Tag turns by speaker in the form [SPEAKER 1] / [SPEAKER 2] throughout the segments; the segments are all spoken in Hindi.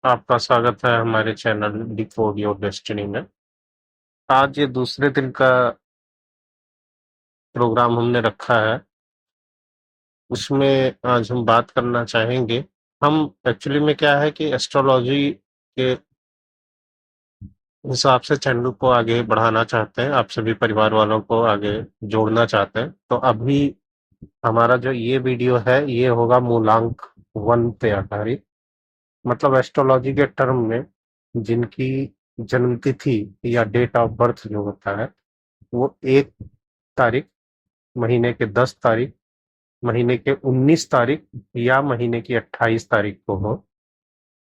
[SPEAKER 1] आपका स्वागत है हमारे चैनल डिकोड योर डेस्टिनी में। आज ये दूसरे दिन का प्रोग्राम हमने रखा है। उसमें आज हम बात करना चाहेंगे। हम एक्चुअली में क्या है कि एस्ट्रोलॉजी के हिसाब से चैनल को आगे बढ़ाना चाहते हैं, आप सभी परिवार वालों को आगे जोड़ना चाहते हैं। तो अभी हमारा जो ये वीडियो है ये होगा मूलांक 1 पे आधारित। मतलब एस्ट्रोलॉजी के टर्म में जिनकी जन्म तिथि या डेट ऑफ बर्थ जो होता है वो 1 तारीख, महीने के 10 तारीख, महीने के 19 तारीख या महीने की 28 तारीख को हो,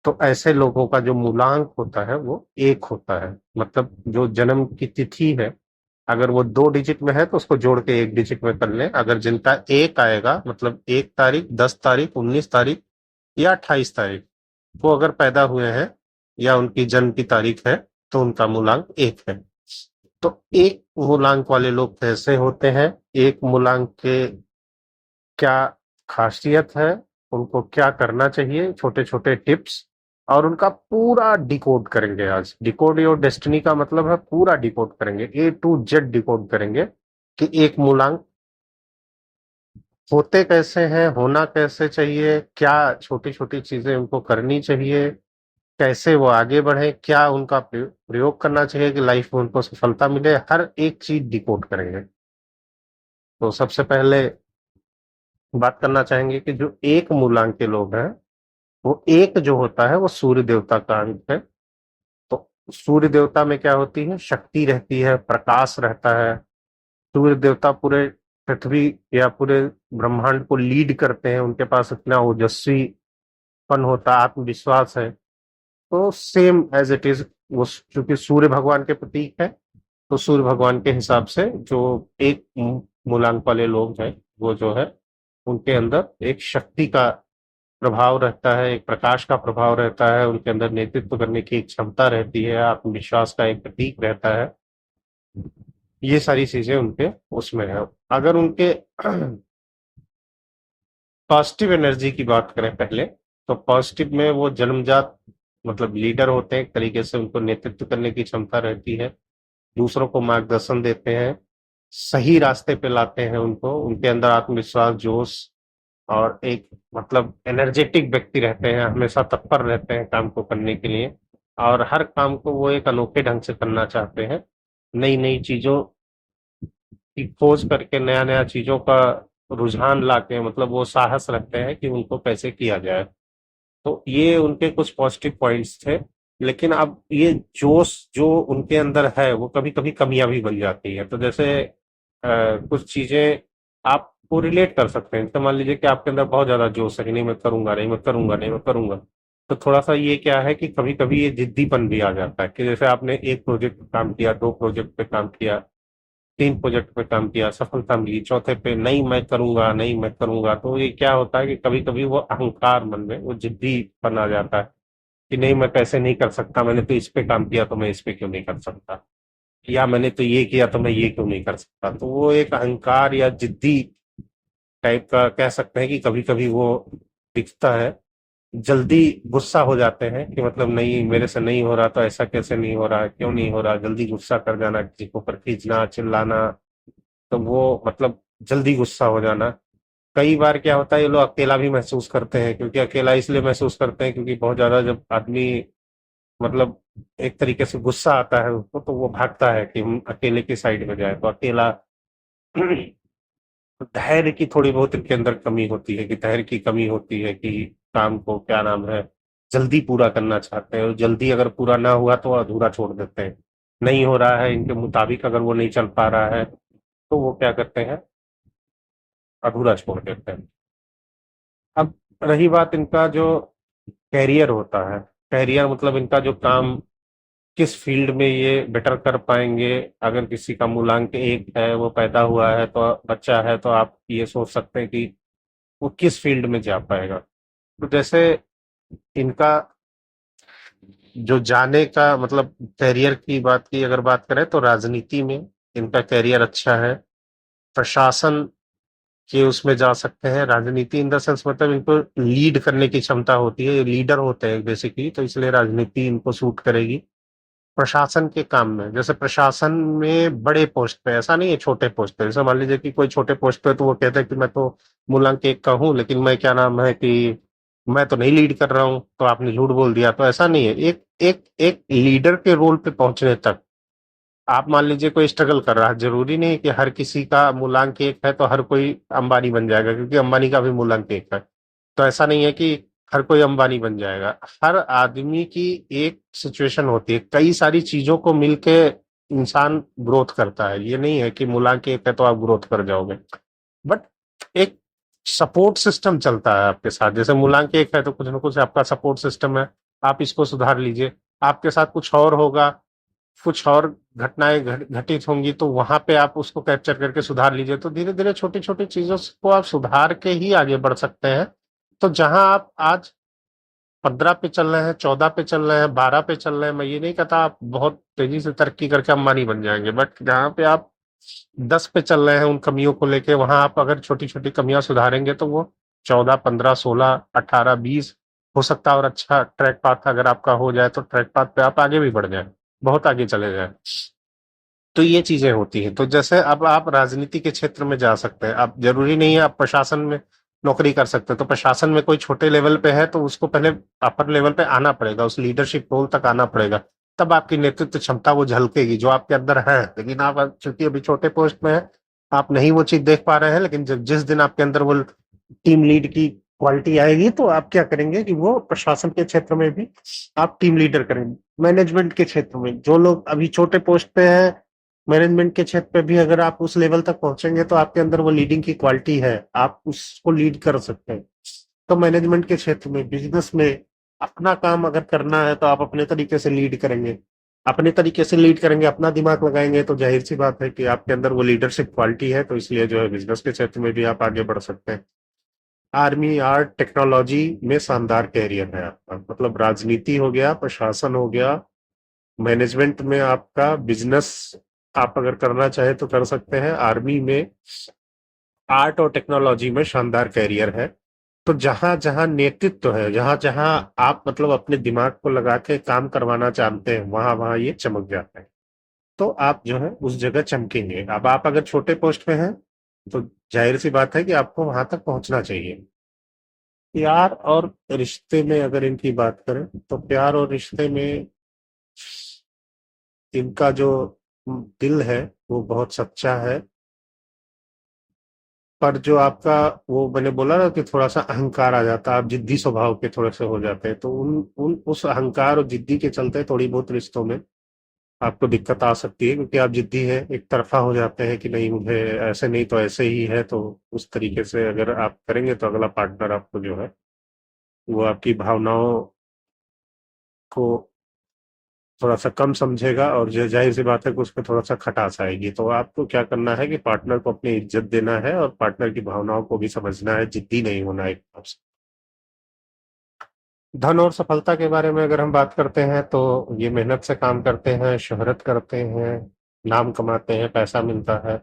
[SPEAKER 1] तो ऐसे लोगों का जो मूलांक होता है वो 1 होता है। मतलब जो जन्म की तिथि है, अगर वो 2 डिजिट में है तो उसको जोड़ के 1 डिजिट में कर लें। अगर जिनका 1 आएगा, मतलब 1 तारीख, 10 तारीख, 19 तारीख या 28 तारीख वो अगर पैदा हुए हैं या उनकी जन्म की तारीख है तो उनका मूलांक 1 है। तो एक मूलांक वाले लोग कैसे होते हैं, एक मूलांक के क्या खासियत है, उनको क्या करना चाहिए, छोटे छोटे टिप्स, और उनका पूरा डिकोड करेंगे आज। डिकोड योर डेस्टिनी का मतलब है पूरा डिकोड करेंगे, A to Z डिकोड करेंगे कि एक मूलांक होते कैसे हैं, होना कैसे चाहिए, क्या छोटी छोटी चीजें उनको करनी चाहिए, कैसे वो आगे बढ़े, क्या उनका प्रयोग करना चाहिए कि लाइफ में उनको सफलता मिले। हर एक चीज डिकोड करेंगे। तो सबसे पहले बात करना चाहेंगे कि जो एक मूलांक के लोग हैं, वो एक जो होता है वो सूर्य देवता का अंक है। तो सूर्य देवता में क्या होती है, शक्ति रहती है, प्रकाश रहता है। सूर्य देवता पूरे पृथ्वी या पूरे ब्रह्मांड को लीड करते हैं, उनके पास इतना ओजस्वीपन होता है, आत्मविश्वास है। तो सेम एज इट इज वो चूंकि सूर्य भगवान के प्रतीक है, तो सूर्य भगवान के हिसाब से जो एक मूलांक वाले लोग हैं वो जो है उनके अंदर एक शक्ति का प्रभाव रहता है, एक प्रकाश का प्रभाव रहता है, उनके अंदर नेतृत्व करने की एक क्षमता रहती है, आत्मविश्वास का एक प्रतीक रहता है। ये सारी चीजें उनके उसमें है। अगर उनके पॉजिटिव एनर्जी की बात करें पहले, तो पॉजिटिव में वो जन्मजात मतलब लीडर होते हैं, एक तरीके से उनको नेतृत्व करने की क्षमता रहती है, दूसरों को मार्गदर्शन देते हैं, सही रास्ते पे लाते हैं उनको, उनके अंदर आत्मविश्वास, जोश और एक मतलब एनर्जेटिक व्यक्ति रहते हैं, हमेशा तत्पर रहते हैं काम को करने के लिए, और हर काम को वो एक अनोखे ढंग से करना चाहते हैं। नई नई चीजों की खोज करके, नया नया चीजों का रुझान लाके, मतलब वो साहस रखते हैं कि उनको कैसे किया जाए। तो ये उनके कुछ पॉजिटिव पॉइंट्स थे। लेकिन अब ये जोश जो उनके अंदर है वो कभी कभी कमियां भी बन जाती है। तो जैसे कुछ चीजें आपको रिलेट कर सकते हैं। तो मान लीजिए कि आपके अंदर बहुत ज्यादा जोश है कि नहीं मैं करूंगा, नहीं मैं करूंगा, नहीं मैं करूंगा। तो थोड़ा सा ये क्या है कि कभी कभी ये जिद्दीपन भी आ जाता है कि जैसे आपने एक प्रोजेक्ट पे काम किया, 2 प्रोजेक्ट पे काम किया, 3 प्रोजेक्ट पे काम किया, सफलता मिली, चौथे पे नहीं मैं करूंगा, नहीं मैं करूंगा। तो ये क्या होता है कि कभी कभी वो अहंकार मन में वो जिद्दीपन आ जाता है कि नहीं मैं कैसे नहीं कर सकता, मैंने तो इस पे काम किया तो मैं इस पे क्यों नहीं कर सकता, या मैंने तो ये किया तो मैं ये क्यों नहीं कर सकता। तो वो एक अहंकार या जिद्दी टाइप का कह सकते हैं कि कभी कभी वो दिखता है। जल्दी गुस्सा हो जाते हैं कि मतलब नहीं मेरे से नहीं हो रहा तो ऐसा कैसे नहीं हो रहा, क्यों नहीं हो रहा, जल्दी गुस्सा कर जाना, किसी को ऊपर खींचना, चिल्लाना। तो वो मतलब जल्दी गुस्सा हो जाना। कई बार क्या होता है, ये लोग अकेला भी महसूस करते हैं, क्योंकि अकेला इसलिए महसूस करते हैं क्योंकि बहुत ज्यादा जब आदमी मतलब एक तरीके से गुस्सा आता है उसको, तो वो भागता है कि हम अकेले की साइड में जाए। तो अकेला धैर्य की थोड़ी बहुत इनके अंदर कमी होती है, कि धैर्य की कमी होती है कि काम को क्या नाम है जल्दी पूरा करना चाहते हैं, और जल्दी अगर पूरा ना हुआ तो अधूरा छोड़ देते हैं। नहीं हो रहा है इनके मुताबिक, अगर वो नहीं चल पा रहा है तो वो क्या करते हैं, अधूरा छोड़ देते हैं। अब रही बात इनका जो कैरियर होता है, कैरियर मतलब इनका जो काम, किस फील्ड में ये बेटर कर पाएंगे। अगर किसी का मूलांक 1 है, वो पैदा हुआ है तो बच्चा है, तो आप ये सोच सकते हैं कि वो किस फील्ड में जा पाएगा। तो जैसे इनका जो जाने का मतलब कैरियर की बात की अगर बात करें तो राजनीति में इनका कैरियर अच्छा है, प्रशासन कि उसमें जा सकते हैं। राजनीति इन द सेंस मतलब इनको लीड करने की क्षमता होती है, ये लीडर होते हैं बेसिकली, तो इसलिए राजनीति इनको सूट करेगी। प्रशासन के काम में, जैसे प्रशासन में बड़े पोस्ट पे, ऐसा नहीं है छोटे पोस्ट पे, जैसे मान लीजिए कि कोई छोटे पोस्ट पे तो वो कहता है कि मैं तो मूलांक एक का हूँ, लेकिन मैं क्या नाम है कि मैं तो नहीं लीड कर रहा हूँ, तो आपने झूठ बोल दिया। तो ऐसा नहीं है, एक एक एक लीडर के रोल पे पहुंचने तक आप मान लीजिए कोई स्ट्रगल कर रहा है, जरूरी नहीं कि हर किसी का मूलांक एक है तो हर कोई अंबानी बन जाएगा, क्योंकि अंबानी का भी मूलांक एक है। तो ऐसा नहीं है कि हर कोई अंबानी बन जाएगा। हर आदमी की एक सिचुएशन होती है, कई सारी चीजों को मिलके इंसान ग्रोथ करता है। ये नहीं है कि मूलांक एक है तो आप ग्रोथ कर जाओगे, बट एक सपोर्ट सिस्टम चलता है आपके साथ। जैसे मूलांक एक है तो कुछ ना कुछ आपका सपोर्ट सिस्टम है, आप इसको सुधार लीजिए। आपके साथ कुछ और होगा, कुछ और घटनाएं घटित होंगी, तो वहां पे आप उसको कैप्चर करके सुधार लीजिए। तो धीरे धीरे छोटी छोटी चीजों को आप सुधार के ही आगे बढ़ सकते हैं। तो जहां आप आज 15 पे चल रहे हैं, 14 पे चल रहे हैं, 12 पे चल रहे हैं, मैं ये नहीं कहता आप बहुत तेजी से तरक्की करके अंबानी बन जाएंगे, बट जहां पे आप 10 पे चल रहे हैं उन कमियों को लेके, वहां आप अगर छोटी छोटी कमियां सुधारेंगे तो वो 14, 15, 16, 18, 20 हो सकता है। और अच्छा ट्रैक पाथ अगर आपका हो जाए तो ट्रैक पाथ पे आप आगे भी बढ़ जाए, बहुत आगे चले जाए। तो ये चीजें होती हैं। तो जैसे अब आप राजनीति के क्षेत्र में जा सकते हैं, आप जरूरी नहीं है आप प्रशासन में नौकरी कर सकते हैं। तो प्रशासन में कोई छोटे लेवल पे है तो उसको पहले अपर लेवल पे आना पड़ेगा, उस लीडरशिप रोल तक आना पड़ेगा, तब आपकी नेतृत्व क्षमता वो झलकेगी जो आपके अंदर है। लेकिन आप चूंकि अभी छोटे पोस्ट में है, आप नहीं वो चीज देख पा रहे हैं, लेकिन जब जिस दिन आपके अंदर वो टीम लीड की क्वालिटी आएगी तो आप क्या करेंगे कि वो प्रशासन के क्षेत्र में भी आप टीम लीडर करेंगे। मैनेजमेंट के क्षेत्र में जो लोग अभी छोटे पोस्ट पे हैं, मैनेजमेंट के क्षेत्र पे भी अगर आप उस लेवल तक पहुंचेंगे तो आपके अंदर वो लीडिंग की क्वालिटी है, आप उसको लीड कर सकते हैं। तो मैनेजमेंट के क्षेत्र में, बिजनेस में अपना काम अगर करना है तो आप अपने तरीके से लीड करेंगे। अपने तरीके से लीड करेंगे, अपना दिमाग लगाएंगे, तो जाहिर सी बात है कि आपके अंदर वो लीडरशिप क्वालिटी है, तो इसलिए जो है बिजनेस के क्षेत्र में भी आप आगे बढ़ सकते हैं। आर्मी, आर्ट, टेक्नोलॉजी में शानदार कैरियर है आपका, मतलब राजनीति हो गया, प्रशासन हो गया, मैनेजमेंट में आपका बिजनेस आप अगर करना चाहे तो कर सकते हैं। आर्मी में, आर्ट और टेक्नोलॉजी में शानदार कैरियर है। तो जहां जहां नेतृत्व है, जहां जहां आप मतलब अपने दिमाग को लगा के काम करवाना चाहते हैं, वहां वहां ये चमक जाता है। तो आप जो है उस जगह चमकेंगे। अब आप अगर छोटे पोस्ट पे हैं तो जाहिर सी बात है कि आपको वहां तक पहुंचना चाहिए। प्यार और रिश्ते में अगर इनकी बात करें तो प्यार और रिश्ते में इनका जो दिल है वो बहुत सच्चा है। पर जो आपका, वो मैंने बोला ना कि थोड़ा सा अहंकार आ जाता है, आप जिद्दी स्वभाव के थोड़े से हो जाते हैं, तो उन उन उस अहंकार और जिद्दी के चलते थोड़ी बहुत रिश्तों में आपको दिक्कत आ सकती है, क्योंकि आप जिद्दी है, एक तरफा हो जाते हैं कि नहीं मुझे ऐसे नहीं तो ऐसे ही है। तो उस तरीके से अगर आप करेंगे तो अगला पार्टनर आपको जो है वो आपकी भावनाओं को थोड़ा सा कम समझेगा, और जाहिर सी बात है कि उसमें थोड़ा सा खटास आएगी। तो आपको क्या करना है कि पार्टनर को अपनी इज्जत देना है और पार्टनर की भावनाओं को भी समझना है, जिद्दी नहीं होना है एकदम से। धन और सफलता के बारे में अगर हम बात करते हैं तो ये मेहनत से काम करते हैं, शोहरत करते हैं, नाम कमाते हैं, पैसा मिलता है।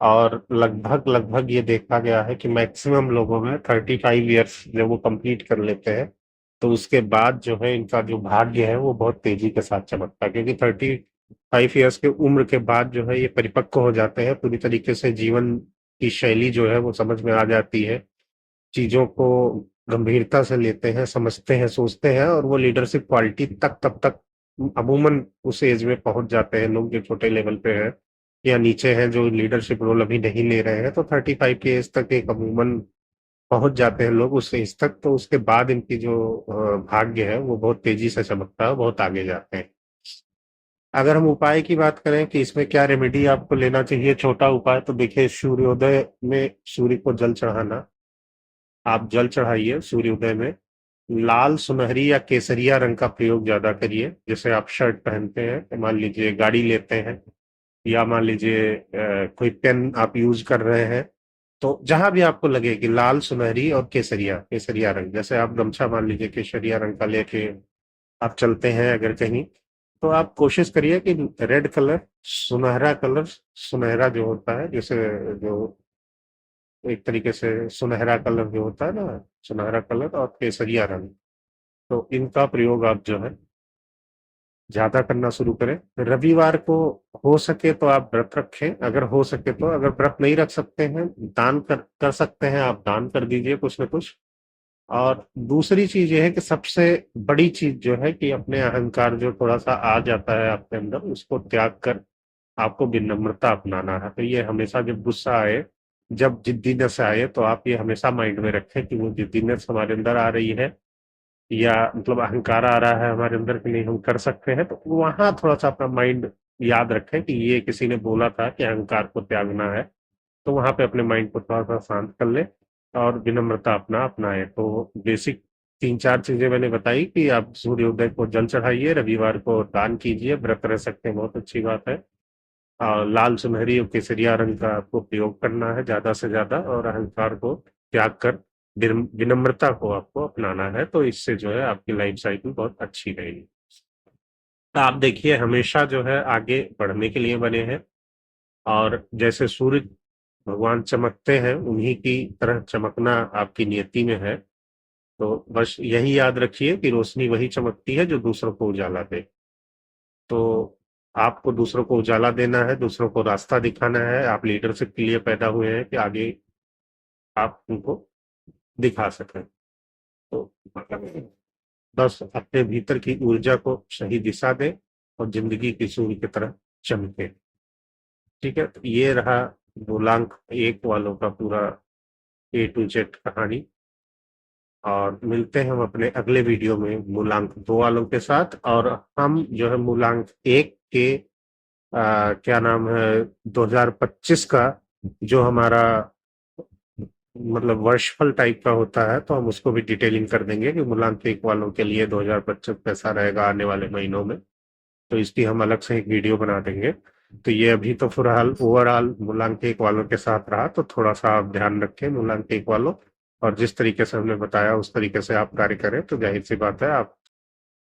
[SPEAKER 1] और लगभग लगभग ये देखा गया है कि मैक्सिमम लोगों में 35 ईयर्स जब वो कंप्लीट कर लेते हैं तो उसके बाद जो है इनका जो भाग्य है वो बहुत तेजी के साथ चमकता है, क्योंकि 35 ईयर्स के उम्र के बाद जो है ये परिपक्व हो जाते हैं पूरी तरीके से। जीवन की शैली जो है वो समझ में आ जाती है, चीजों को गंभीरता से लेते हैं, समझते हैं, सोचते हैं, और वो लीडरशिप क्वालिटी तक तब तक अमूमन उस एज में पहुंच जाते हैं लोग जो छोटे लेवल पे हैं या नीचे हैं, जो लीडरशिप रोल अभी नहीं ले रहे हैं। तो 35 के एज तक एक अमूमन पहुंच जाते हैं लोग उस एज तक। तो उसके बाद इनकी जो भाग्य है वो बहुत तेजी से चमकता है, बहुत आगे जाते हैं। अगर हम उपाय की बात करें कि इसमें क्या रेमेडी आपको लेना चाहिए, छोटा उपाय तो देखिए, सूर्योदय में सूर्य को जल चढ़ाना। आप जल चढ़ाइए सूर्योदय में, लाल, सुनहरी या केसरिया रंग का प्रयोग ज्यादा करिए। जैसे आप शर्ट पहनते हैं, तो मान लीजिए गाड़ी लेते हैं, या मान लीजिए कोई पेन आप यूज कर रहे हैं, तो जहां भी आपको लगे कि लाल, सुनहरी और केसरिया, केसरिया रंग, जैसे आप गमछा मान लीजिए केसरिया रंग का लेके आप चलते हैं अगर कहीं, तो आप कोशिश करिए कि रेड कलर, सुनहरा कलर, सुनहरा जो होता है, जैसे जो एक तरीके से सुनहरा कलर जो होता है ना, सुनहरा कलर और केसरिया रंग, तो इनका प्रयोग आप जो है ज्यादा करना शुरू करें। रविवार को हो सके तो आप व्रत रखें, अगर हो सके तो। अगर व्रत नहीं रख सकते हैं, दान कर सकते हैं, आप दान कर दीजिए कुछ ना कुछ। और दूसरी चीज ये है कि सबसे बड़ी चीज जो है कि अपने अहंकार जो थोड़ा सा आ जाता है आपके अंदर, उसको त्याग कर आपको विनम्रता अपनाना है। तो ये हमेशा जब गुस्सा आए, जब जिद्दीनेस आए, तो आप ये हमेशा माइंड में रखें कि वो जिद्दीनेस हमारे अंदर आ रही है, या मतलब अहंकार आ रहा है हमारे अंदर कि नहीं हम कर सकते हैं, तो वहां थोड़ा सा अपना माइंड याद रखें कि ये किसी ने बोला था कि अहंकार को त्यागना है। तो वहां पे अपने माइंड को थोड़ा सा शांत कर ले और विनम्रता अपना अपनाए। तो बेसिक 3-4 चीजें मैंने बताई कि आप सूर्योदय को जल चढ़ाइए, रविवार को दान कीजिए, व्रत रह सकते हैं, बहुत अच्छी बात है। लाल सुनहरी और केसरिया रंग का आपको प्रयोग करना है ज्यादा से ज्यादा, और अहंकार को त्याग कर विनम्रता को आपको अपनाना है। तो इससे जो है आपकी लाइफ साइकिल बहुत अच्छी रहेगी। तो आप देखिए, हमेशा जो है आगे बढ़ने के लिए बने हैं, और जैसे सूर्य भगवान चमकते हैं उन्हीं की तरह चमकना आपकी नियति में है। तो बस यही याद रखिए कि रोशनी वही चमकती है जो दूसरों को उजाला दे। तो आपको दूसरों को उजाला देना है, दूसरों को रास्ता दिखाना है। आप लीडरशिप के लिए पैदा हुए हैं कि आगे आप उनको दिखा सकें। तो बस अपने भीतर की ऊर्जा को सही दिशा दें और जिंदगी की सूर्य की तरह चमके। ठीक है, तो ये रहा मूलांक 1 वालों का पूरा A to Z कहानी। और मिलते हैं हम अपने अगले वीडियो में मूलांक 2 वालों के साथ। और हम जो है मूलांक 1 के क्या नाम है, 2025 का जो हमारा मतलब वर्षफल टाइप का होता है, तो हम उसको भी डिटेलिंग कर देंगे कि मूलांक 1 वालों के लिए 2025 कैसा रहेगा आने वाले महीनों में। तो इसकी हम अलग से एक वीडियो बना देंगे। तो ये अभी तो फिलहाल ओवरऑल मूलांक 1 वालों के साथ रहा, तो थोड़ा सा आप ध्यान रखें मूलांक 1 वालों। और जिस तरीके से हमने बताया उस तरीके से आप कार्य करें तो जाहिर सी बात है आप